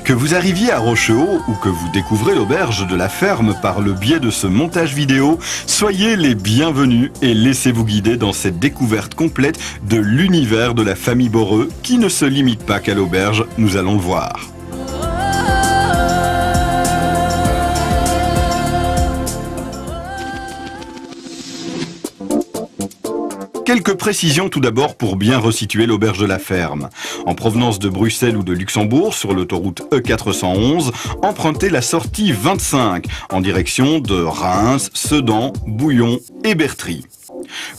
Que vous arriviez à Rochehaut ou que vous découvrez l'auberge de la ferme par le biais de ce montage vidéo, soyez les bienvenus et laissez-vous guider dans cette découverte complète de l'univers de la famille Boreux qui ne se limite pas qu'à l'auberge, nous allons le voir. Quelques précisions tout d'abord pour bien resituer l'auberge de la ferme. En provenance de Bruxelles ou de Luxembourg, sur l'autoroute E411, empruntez la sortie 25 en direction de Reims, Sedan, Bouillon et Bertry.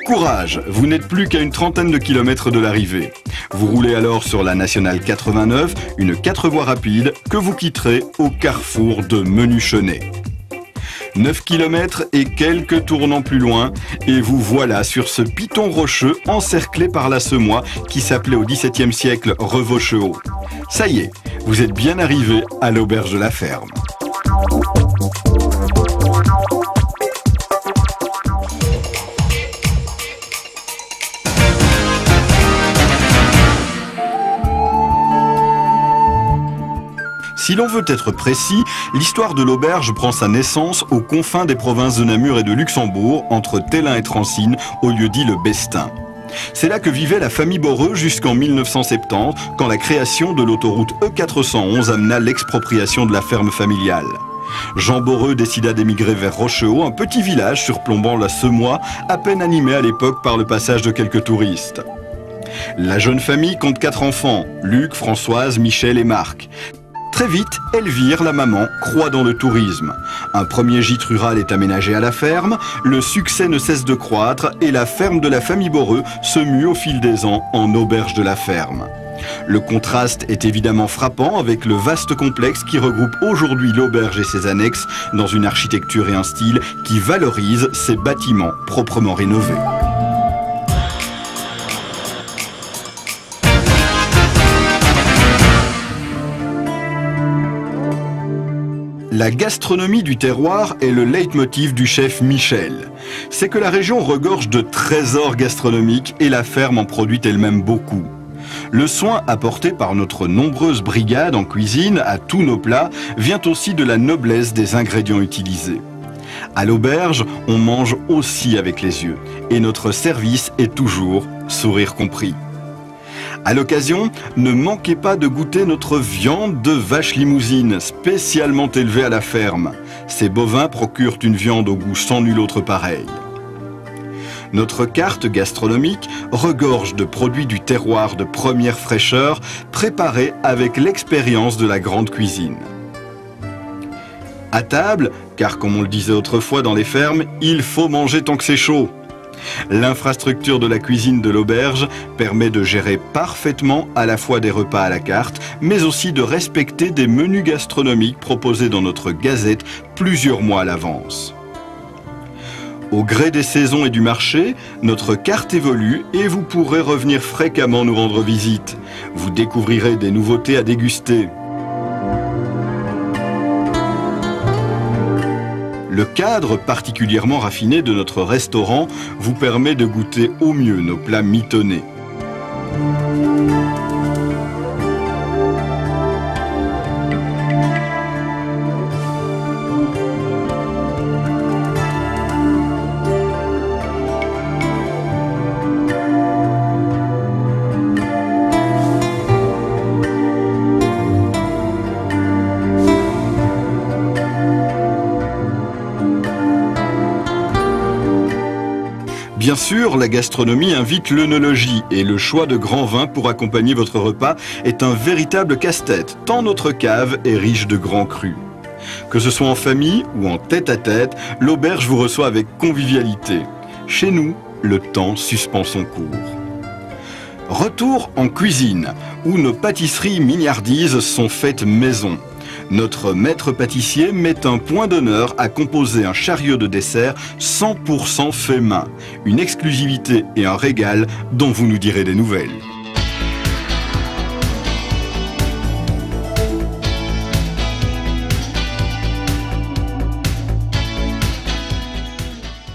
Courage, vous n'êtes plus qu'à une trentaine de kilomètres de l'arrivée. Vous roulez alors sur la nationale 89, une 4 voies rapide que vous quitterez au carrefour de Menuchenet. 9 km et quelques tournants plus loin, et vous voilà sur ce piton rocheux encerclé par la Semois qui s'appelait au XVIIe siècle Revauchehaut. Ça y est, vous êtes bien arrivé à l'auberge de la ferme. Si l'on veut être précis, l'histoire de l'auberge prend sa naissance aux confins des provinces de Namur et de Luxembourg, entre Tellin et Transines, au lieu-dit le Bestin. C'est là que vivait la famille Boreux jusqu'en 1970, quand la création de l'autoroute E411 amena l'expropriation de la ferme familiale. Jean Boreux décida d'émigrer vers Rochehaut, un petit village surplombant la Semois, à peine animé à l'époque par le passage de quelques touristes. La jeune famille compte 4 enfants, Luc, Françoise, Michel et Marc. Très vite, Elvire, la maman, croit dans le tourisme. Un premier gîte rural est aménagé à la ferme, le succès ne cesse de croître et la ferme de la famille Boreux se mue au fil des ans en auberge de la ferme. Le contraste est évidemment frappant avec le vaste complexe qui regroupe aujourd'hui l'auberge et ses annexes dans une architecture et un style qui valorisent ces bâtiments proprement rénovés. La gastronomie du terroir est le leitmotiv du chef Michel. C'est que la région regorge de trésors gastronomiques et la ferme en produit elle-même beaucoup. Le soin apporté par notre nombreuse brigade en cuisine à tous nos plats vient aussi de la noblesse des ingrédients utilisés. À l'auberge, on mange aussi avec les yeux et notre service est toujours sourire compris. À l'occasion, ne manquez pas de goûter notre viande de vache limousine, spécialement élevée à la ferme. Ces bovins procurent une viande au goût sans nul autre pareil. Notre carte gastronomique regorge de produits du terroir de première fraîcheur, préparés avec l'expérience de la grande cuisine. À table, car comme on le disait autrefois dans les fermes, il faut manger tant que c'est chaud. L'infrastructure de la cuisine de l'auberge permet de gérer parfaitement à la fois des repas à la carte, mais aussi de respecter des menus gastronomiques proposés dans notre gazette plusieurs mois à l'avance. Au gré des saisons et du marché, notre carte évolue et vous pourrez revenir fréquemment nous rendre visite. Vous découvrirez des nouveautés à déguster. Le cadre particulièrement raffiné de notre restaurant vous permet de goûter au mieux nos plats mitonnés. Bien sûr, la gastronomie invite l'œnologie et le choix de grands vins pour accompagner votre repas est un véritable casse-tête, tant notre cave est riche de grands crus. Que ce soit en famille ou en tête-à-tête, l'auberge vous reçoit avec convivialité. Chez nous, le temps suspend son cours. Retour en cuisine, où nos pâtisseries mignardises sont faites maison. Notre maître pâtissier met un point d'honneur à composer un chariot de dessert 100% fait main. Une exclusivité et un régal dont vous nous direz des nouvelles.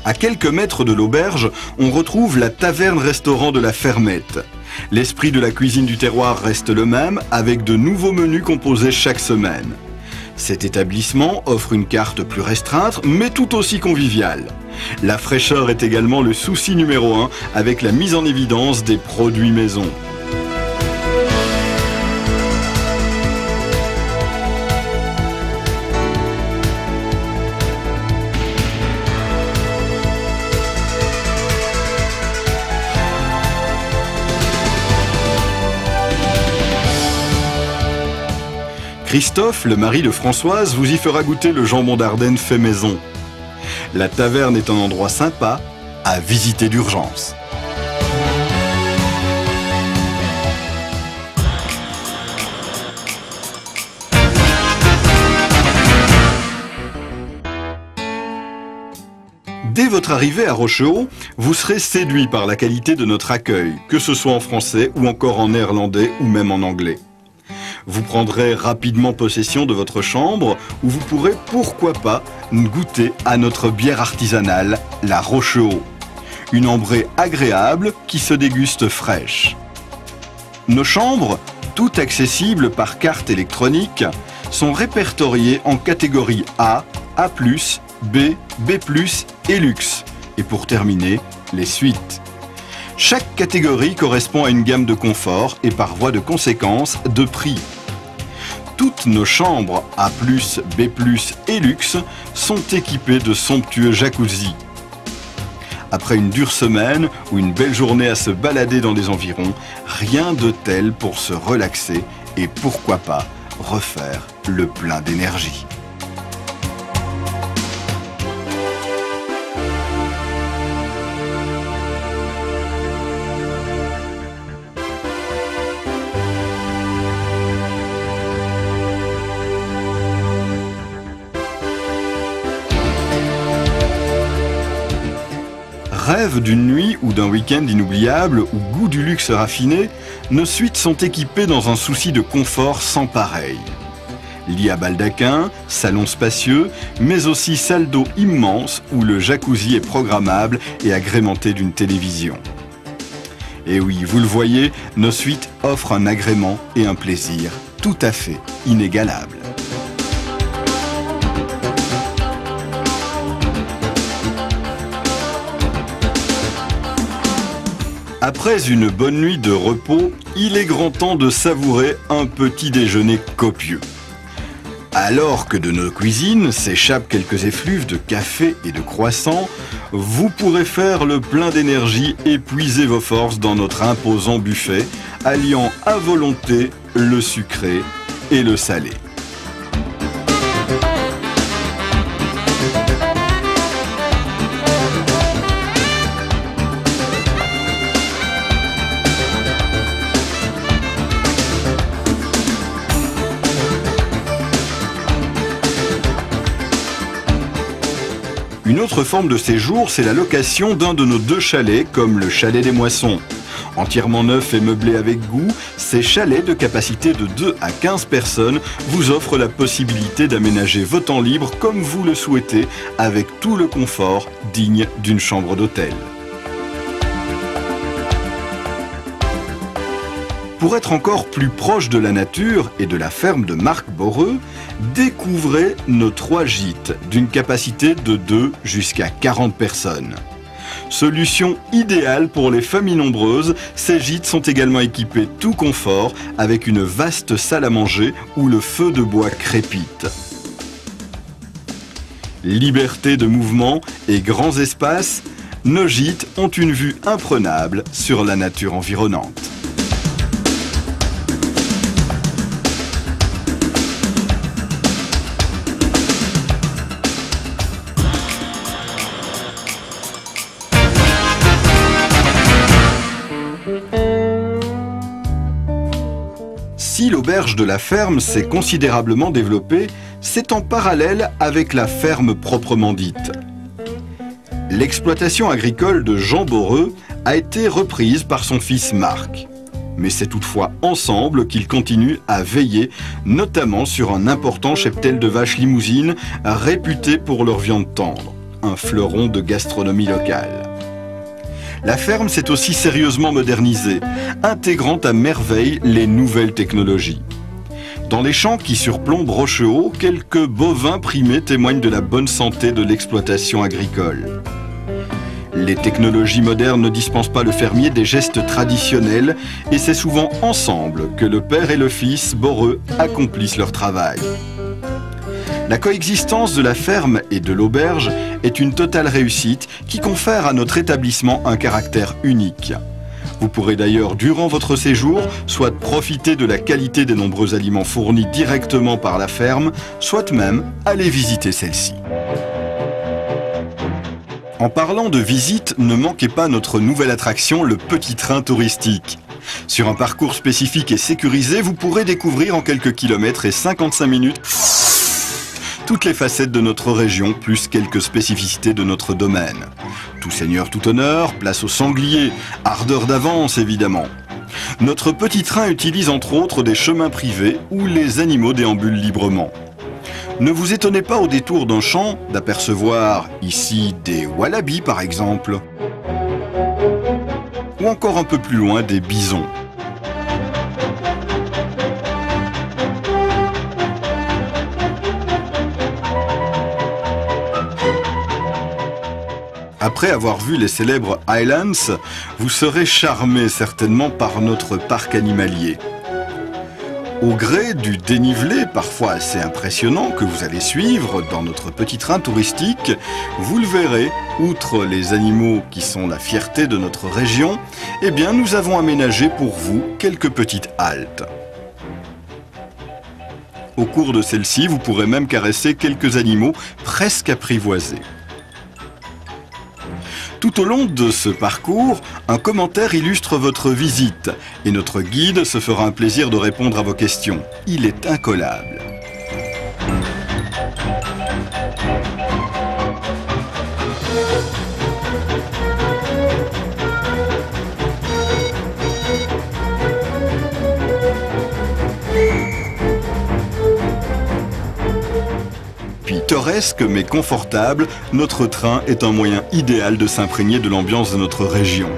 À quelques mètres de l'auberge, on retrouve la taverne-restaurant de la Fermette. L'esprit de la cuisine du terroir reste le même, avec de nouveaux menus composés chaque semaine. Cet établissement offre une carte plus restreinte, mais tout aussi conviviale. La fraîcheur est également le souci numéro 1, avec la mise en évidence des produits maison. Christophe, le mari de Françoise, vous y fera goûter le jambon d'Ardenne fait maison. La taverne est un endroit sympa à visiter d'urgence. Dès votre arrivée à Rochehaut, vous serez séduit par la qualité de notre accueil, que ce soit en français ou encore en néerlandais ou même en anglais. Vous prendrez rapidement possession de votre chambre où vous pourrez, pourquoi pas, goûter à notre bière artisanale, la Rochehaut. Une ambrée agréable qui se déguste fraîche. Nos chambres, toutes accessibles par carte électronique, sont répertoriées en catégories A, A+, B, B+, et luxe. Et pour terminer, les suites. Chaque catégorie correspond à une gamme de confort et par voie de conséquence de prix. Toutes nos chambres A+, B+, et luxe sont équipées de somptueux jacuzzi. Après une dure semaine ou une belle journée à se balader dans les environs, rien de tel pour se relaxer et pourquoi pas refaire le plein d'énergie. Rêve d'une nuit ou d'un week-end inoubliable ou goût du luxe raffiné, nos suites sont équipées dans un souci de confort sans pareil. Lit à baldaquin, salon spacieux, mais aussi salle d'eau immense où le jacuzzi est programmable et agrémenté d'une télévision. Et oui, vous le voyez, nos suites offrent un agrément et un plaisir tout à fait inégalables. Après une bonne nuit de repos, il est grand temps de savourer un petit déjeuner copieux. Alors que de nos cuisines s'échappent quelques effluves de café et de croissants, vous pourrez faire le plein d'énergie et puiser vos forces dans notre imposant buffet, alliant à volonté le sucré et le salé. Une autre forme de séjour, c'est la location d'un de nos 2 chalets, comme le chalet des Moissons. Entièrement neuf et meublé avec goût, ces chalets de capacité de 2 à 15 personnes vous offrent la possibilité d'aménager vos temps libres comme vous le souhaitez, avec tout le confort digne d'une chambre d'hôtel. Pour être encore plus proche de la nature et de la ferme de Marc Boreux, découvrez nos 3 gîtes d'une capacité de 2 jusqu'à 40 personnes. Solution idéale pour les familles nombreuses, ces gîtes sont également équipés tout confort avec une vaste salle à manger où le feu de bois crépite. Liberté de mouvement et grands espaces, nos gîtes ont une vue imprenable sur la nature environnante. Si l'auberge de la ferme s'est considérablement développée, c'est en parallèle avec la ferme proprement dite. L'exploitation agricole de Jean Boreux a été reprise par son fils Marc. Mais c'est toutefois ensemble qu'ils continuent à veiller, notamment sur un important cheptel de vaches limousines réputé pour leur viande tendre, un fleuron de gastronomie locale. La ferme s'est aussi sérieusement modernisée, intégrant à merveille les nouvelles technologies. Dans les champs qui surplombent Rochehaut, quelques bovins primés témoignent de la bonne santé de l'exploitation agricole. Les technologies modernes ne dispensent pas le fermier des gestes traditionnels et c'est souvent ensemble que le père et le fils Boreux accomplissent leur travail. La coexistence de la ferme et de l'auberge est une totale réussite qui confère à notre établissement un caractère unique. Vous pourrez d'ailleurs, durant votre séjour, soit profiter de la qualité des nombreux aliments fournis directement par la ferme, soit même aller visiter celle-ci. En parlant de visite, ne manquez pas notre nouvelle attraction, le petit train touristique. Sur un parcours spécifique et sécurisé, vous pourrez découvrir en quelques kilomètres et 55 minutes toutes les facettes de notre région, plus quelques spécificités de notre domaine. Tout seigneur, tout honneur, place aux sangliers, ardeur d'avance évidemment. Notre petit train utilise entre autres des chemins privés où les animaux déambulent librement. Ne vous étonnez pas au détour d'un champ d'apercevoir ici des wallabies par exemple, ou encore un peu plus loin des bisons. Après avoir vu les célèbres Highlands, vous serez charmé certainement par notre parc animalier. Au gré du dénivelé parfois assez impressionnant que vous allez suivre dans notre petit train touristique, vous le verrez, outre les animaux qui sont la fierté de notre région, eh bien nous avons aménagé pour vous quelques petites haltes. Au cours de celle-ci, vous pourrez même caresser quelques animaux presque apprivoisés. Tout au long de ce parcours, un commentaire illustre votre visite et notre guide se fera un plaisir de répondre à vos questions. Il est incollable. Pittoresque mais confortable, notre train est un moyen idéal de s'imprégner de l'ambiance de notre région.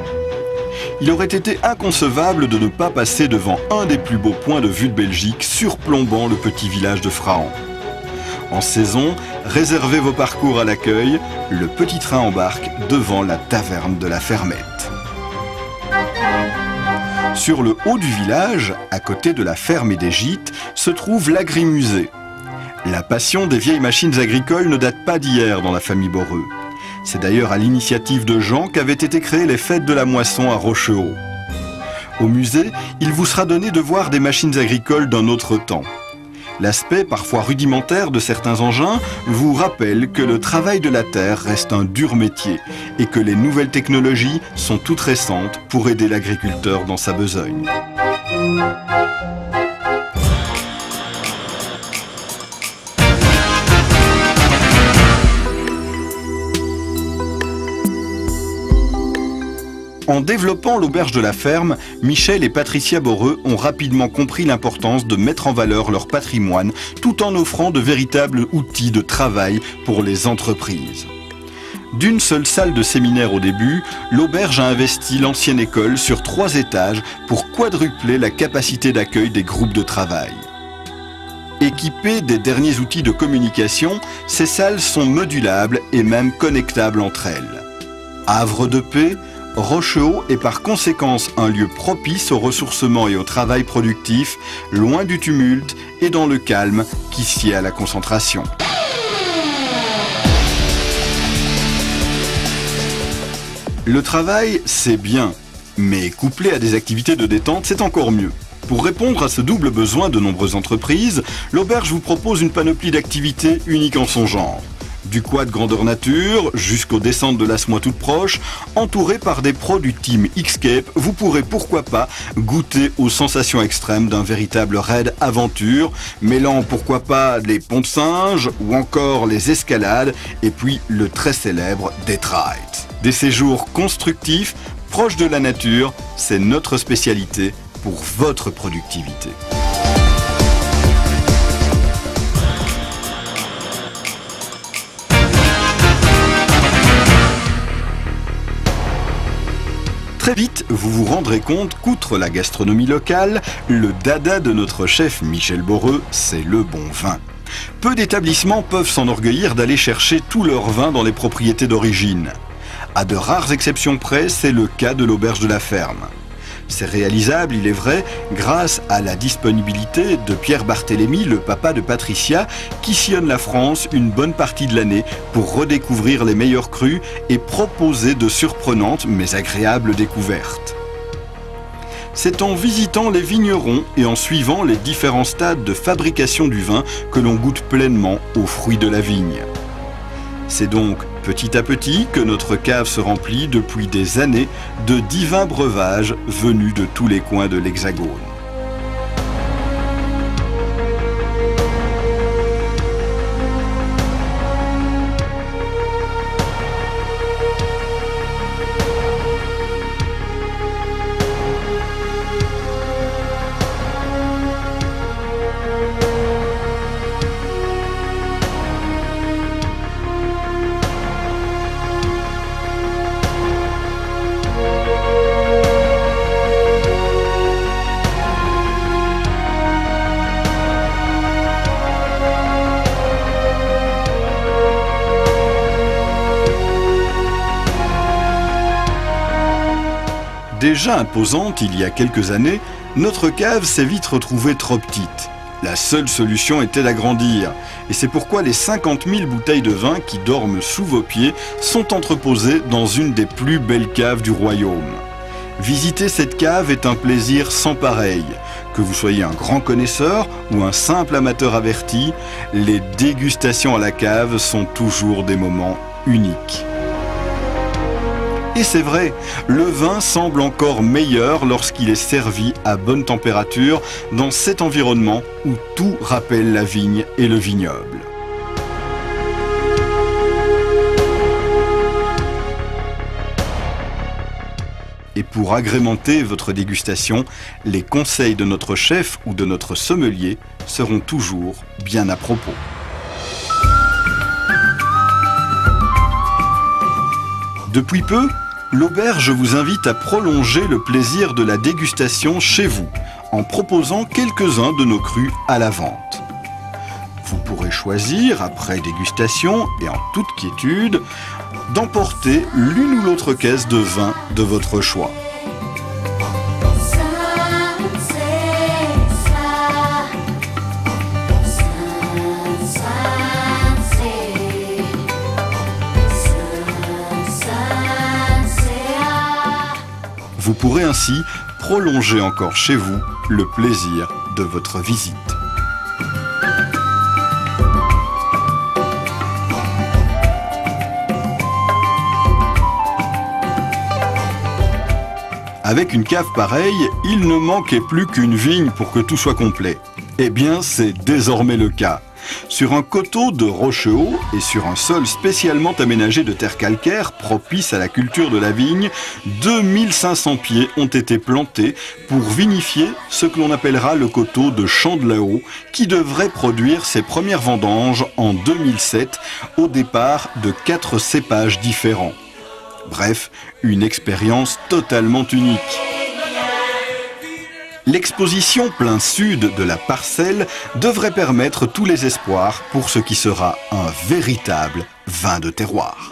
Il aurait été inconcevable de ne pas passer devant un des plus beaux points de vue de Belgique, surplombant le petit village de Frahan. En saison, réservez vos parcours à l'accueil, le petit train embarque devant la taverne de la Fermette. Sur le haut du village, à côté de la ferme et des gîtes, se trouve l'agrimusée. La passion des vieilles machines agricoles ne date pas d'hier dans la famille Boreux. C'est d'ailleurs à l'initiative de Jean qu'avaient été créées les fêtes de la moisson à Rochehaut. Au musée, il vous sera donné de voir des machines agricoles d'un autre temps. L'aspect parfois rudimentaire de certains engins vous rappelle que le travail de la terre reste un dur métier et que les nouvelles technologies sont toutes récentes pour aider l'agriculteur dans sa besogne. En développant l'auberge de la ferme, Michel et Patricia Boreux ont rapidement compris l'importance de mettre en valeur leur patrimoine tout en offrant de véritables outils de travail pour les entreprises. D'une seule salle de séminaire au début, l'auberge a investi l'ancienne école sur 3 étages pour quadrupler la capacité d'accueil des groupes de travail. Équipées des derniers outils de communication, ces salles sont modulables et même connectables entre elles. Havre de paix, Rochehaut est par conséquence un lieu propice au ressourcement et au travail productif, loin du tumulte et dans le calme qui sied à la concentration. Le travail, c'est bien, mais couplé à des activités de détente, c'est encore mieux. Pour répondre à ce double besoin de nombreuses entreprises, l'auberge vous propose une panoplie d'activités unique en son genre. Du quad grandeur nature jusqu'aux descentes de l'Asmois toutes proches, entouré par des pros du team Xscape, vous pourrez pourquoi pas goûter aux sensations extrêmes d'un véritable raid aventure, mêlant pourquoi pas les ponts de singes ou encore les escalades et puis le très célèbre Death Ride. Des séjours constructifs, proches de la nature, c'est notre spécialité pour votre productivité. Très vite, vous vous rendrez compte qu'outre la gastronomie locale, le dada de notre chef Michel Boreux, c'est le bon vin. Peu d'établissements peuvent s'enorgueillir d'aller chercher tout leur vin dans les propriétés d'origine. À de rares exceptions près, c'est le cas de l'Auberge de la Ferme. C'est réalisable, il est vrai, grâce à la disponibilité de Pierre Barthélemy, le papa de Patricia, qui sillonne la France une bonne partie de l'année pour redécouvrir les meilleurs crus et proposer de surprenantes mais agréables découvertes. C'est en visitant les vignerons et en suivant les différents stades de fabrication du vin que l'on goûte pleinement aux fruits de la vigne. C'est donc petit à petit que notre cave se remplit depuis des années de divins breuvages venus de tous les coins de l'Hexagone. Déjà imposante il y a quelques années, notre cave s'est vite retrouvée trop petite. La seule solution était d'agrandir, et c'est pourquoi les 50 000 bouteilles de vin qui dorment sous vos pieds sont entreposées dans une des plus belles caves du royaume. Visiter cette cave est un plaisir sans pareil. Que vous soyez un grand connaisseur ou un simple amateur averti, les dégustations à la cave sont toujours des moments uniques. Et c'est vrai, le vin semble encore meilleur lorsqu'il est servi à bonne température dans cet environnement où tout rappelle la vigne et le vignoble. Et pour agrémenter votre dégustation, les conseils de notre chef ou de notre sommelier seront toujours bien à propos. Depuis peu, l'auberge vous invite à prolonger le plaisir de la dégustation chez vous, en proposant quelques-uns de nos crus à la vente. Vous pourrez choisir, après dégustation et en toute quiétude, d'emporter l'une ou l'autre caisse de vin de votre choix. Vous pourrez ainsi prolonger encore chez vous le plaisir de votre visite. Avec une cave pareille, il ne manquait plus qu'une vigne pour que tout soit complet. Eh bien, c'est désormais le cas. Sur un coteau de rocheux et sur un sol spécialement aménagé de terre calcaire propice à la culture de la vigne, 2500 pieds ont été plantés pour vinifier ce que l'on appellera le coteau de Chandlao, qui devrait produire ses premières vendanges en 2007 au départ de 4 cépages différents. Bref, une expérience totalement unique. L'exposition plein sud de la parcelle devrait permettre tous les espoirs pour ce qui sera un véritable vin de terroir.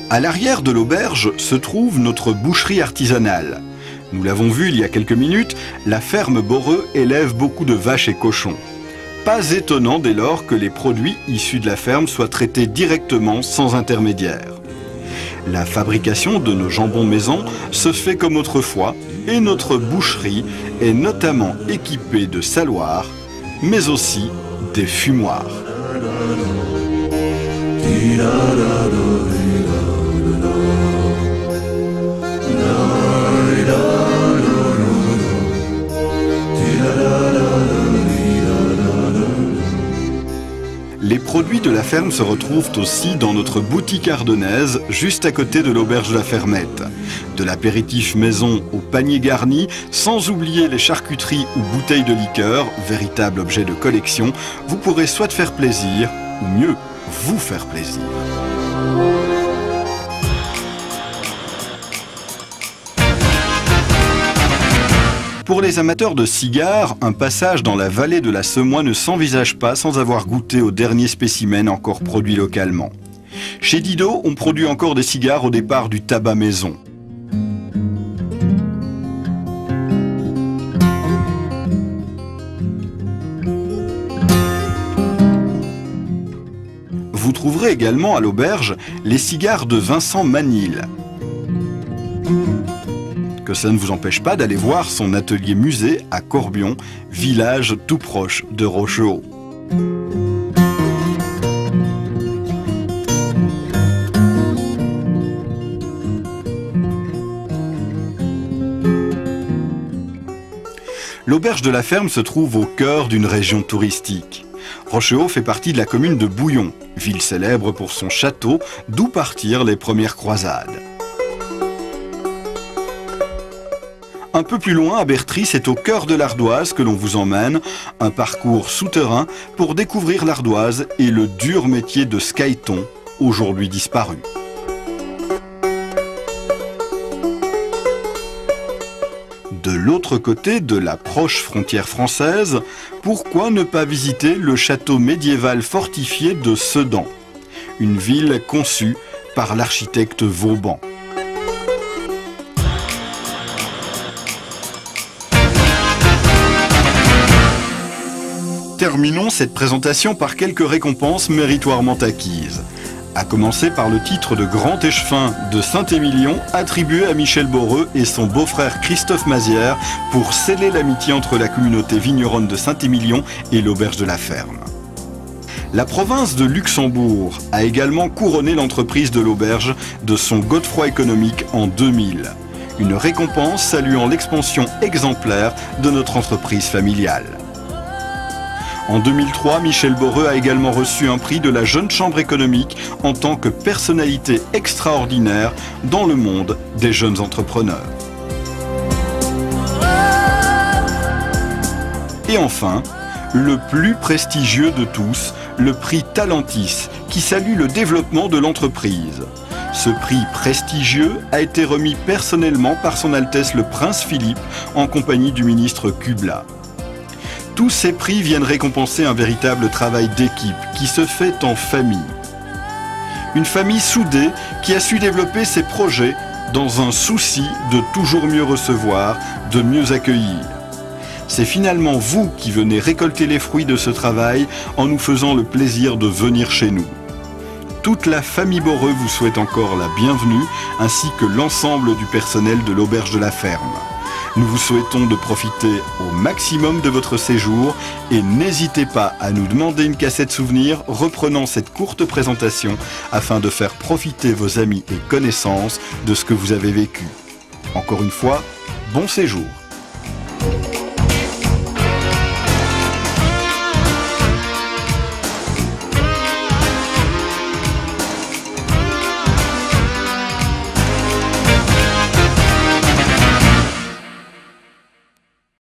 À l'arrière de l'auberge se trouve notre boucherie artisanale. Nous l'avons vu il y a quelques minutes, la ferme Boreux élève beaucoup de vaches et cochons. Pas étonnant dès lors que les produits issus de la ferme soient traités directement sans intermédiaire. La fabrication de nos jambons maison se fait comme autrefois et notre boucherie est notamment équipée de saloirs, mais aussi des fumoirs. Les produits de la ferme Ferme se retrouvent aussi dans notre boutique ardennaise, juste à côté de l'auberge de la Fermette. De l'apéritif maison au panier garni, sans oublier les charcuteries ou bouteilles de liqueur, véritable objet de collection, vous pourrez soit faire plaisir, ou mieux, vous faire plaisir. Pour les amateurs de cigares, un passage dans la vallée de la Semois ne s'envisage pas sans avoir goûté aux derniers spécimens encore produits localement. Chez Didot, on produit encore des cigares au départ du tabac maison. Vous trouverez également à l'auberge les cigares de Vincent Manille. Que ça ne vous empêche pas d'aller voir son atelier musée à Corbion, village tout proche de Rochehaut. L'auberge de la Ferme se trouve au cœur d'une région touristique. Rochehaut fait partie de la commune de Bouillon, ville célèbre pour son château, d'où partirent les premières croisades. Un peu plus loin, à Bertry, c'est au cœur de l'Ardoise que l'on vous emmène, un parcours souterrain pour découvrir l'Ardoise et le dur métier de skyton, aujourd'hui disparu. De l'autre côté de la proche frontière française, pourquoi ne pas visiter le château médiéval fortifié de Sedan, une ville conçue par l'architecte Vauban. Terminons cette présentation par quelques récompenses méritoirement acquises. À commencer par le titre de Grand Échevin de Saint-Émilion, attribué à Michel Boreux et son beau-frère Christophe Mazière pour sceller l'amitié entre la communauté vigneronne de Saint-Émilion et l'auberge de la Ferme. La province de Luxembourg a également couronné l'entreprise de l'auberge de son Godefroy économique en 2000. Une récompense saluant l'expansion exemplaire de notre entreprise familiale. En 2003, Michel Boreux a également reçu un prix de la Jeune Chambre économique en tant que personnalité extraordinaire dans le monde des jeunes entrepreneurs. Et enfin, le plus prestigieux de tous, le prix Talentis, qui salue le développement de l'entreprise. Ce prix prestigieux a été remis personnellement par son Altesse le Prince Philippe en compagnie du ministre Kubla. Tous ces prix viennent récompenser un véritable travail d'équipe qui se fait en famille. Une famille soudée qui a su développer ses projets dans un souci de toujours mieux recevoir, de mieux accueillir. C'est finalement vous qui venez récolter les fruits de ce travail en nous faisant le plaisir de venir chez nous. Toute la famille Boreux vous souhaite encore la bienvenue, ainsi que l'ensemble du personnel de l'auberge de la Ferme. Nous vous souhaitons de profiter au maximum de votre séjour et n'hésitez pas à nous demander une cassette souvenir reprenant cette courte présentation afin de faire profiter vos amis et connaissances de ce que vous avez vécu. Encore une fois, bon séjour.